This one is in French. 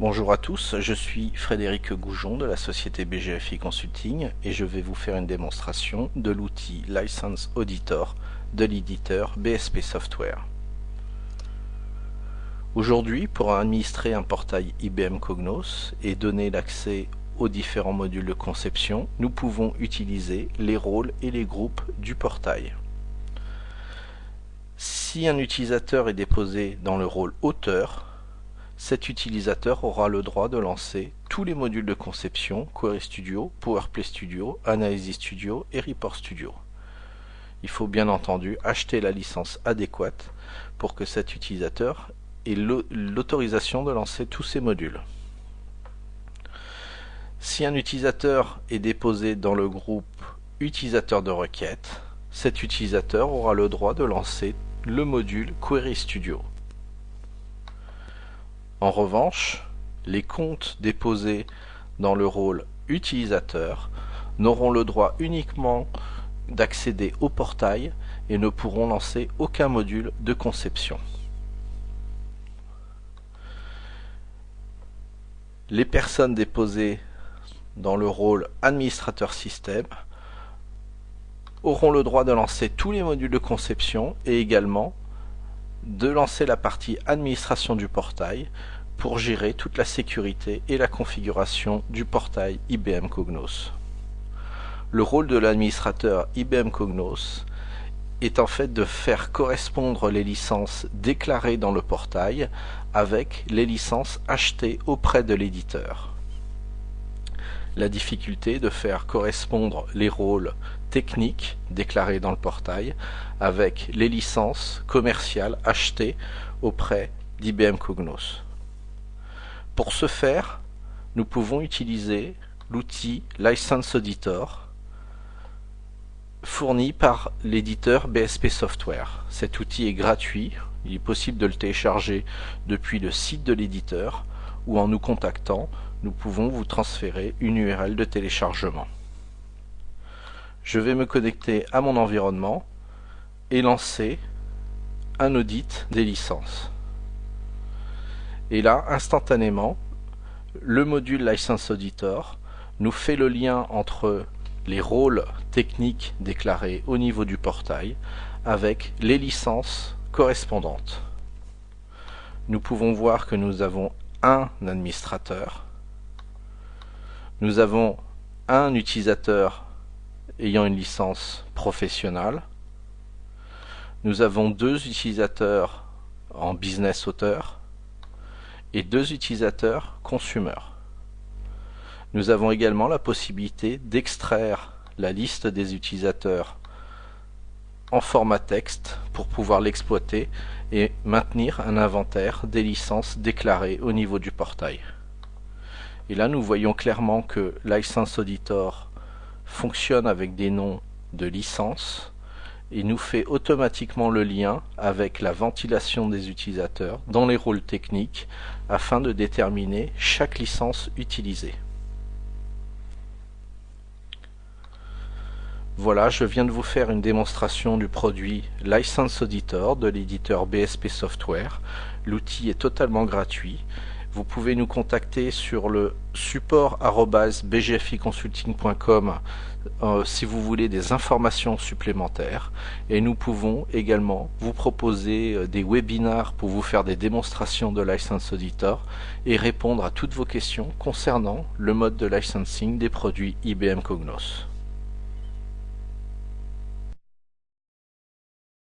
Bonjour à tous, je suis Frédéric Goujon de la société BGFI Consulting et je vais vous faire une démonstration de l'outil License Auditor de l'éditeur BSP Software. Aujourd'hui, pour administrer un portail IBM Cognos et donner l'accès aux différents modules de conception, nous pouvons utiliser les rôles et les groupes du portail. Si un utilisateur est déposé dans le rôle auteur, cet utilisateur aura le droit de lancer tous les modules de conception, Query Studio, PowerPlay Studio, Analysis Studio et Report Studio. Il faut bien entendu acheter la licence adéquate pour que cet utilisateur ait l'autorisation de lancer tous ces modules. Si un utilisateur est déposé dans le groupe utilisateur de requête, cet utilisateur aura le droit de lancer le module Query Studio. En revanche, les comptes déposés dans le rôle utilisateur n'auront le droit uniquement d'accéder au portail et ne pourront lancer aucun module de conception. Les personnes déposées dans le rôle administrateur système auront le droit de lancer tous les modules de conception et également de lancer la partie administration du portail pour gérer toute la sécurité et la configuration du portail IBM Cognos. Le rôle de l'administrateur IBM Cognos est en fait de faire correspondre les licences déclarées dans le portail avec les licences achetées auprès de l'éditeur. La difficulté de faire correspondre les rôles techniques déclarés dans le portail avec les licences commerciales achetées auprès d'IBM Cognos. Pour ce faire, nous pouvons utiliser l'outil License Auditor fourni par l'éditeur BSP Software. Cet outil est gratuit, il est possible de le télécharger depuis le site de l'éditeur ou en nous contactant, nous pouvons vous transférer une URL de téléchargement. Je vais me connecter à mon environnement et lancer un audit des licences. Et là, instantanément, le module License Auditor nous fait le lien entre les rôles techniques déclarés au niveau du portail avec les licences correspondantes. Nous pouvons voir que nous avons un administrateur, nous avons un utilisateur ayant une licence professionnelle, nous avons deux utilisateurs en business auteur et deux utilisateurs consommateurs. Nous avons également la possibilité d'extraire la liste des utilisateurs en format texte pour pouvoir l'exploiter et maintenir un inventaire des licences déclarées au niveau du portail. Et là nous voyons clairement que License Auditor fonctionne avec des noms de licences et nous fait automatiquement le lien avec la ventilation des utilisateurs dans les rôles techniques afin de déterminer chaque licence utilisée. Voilà, je viens de vous faire une démonstration du produit License Auditor de l'éditeur BSP Software. L'outil est totalement gratuit. Vous pouvez nous contacter sur le support@bgficonsulting.com si vous voulez des informations supplémentaires. Et nous pouvons également vous proposer des webinars pour vous faire des démonstrations de License Auditor et répondre à toutes vos questions concernant le mode de licensing des produits IBM Cognos.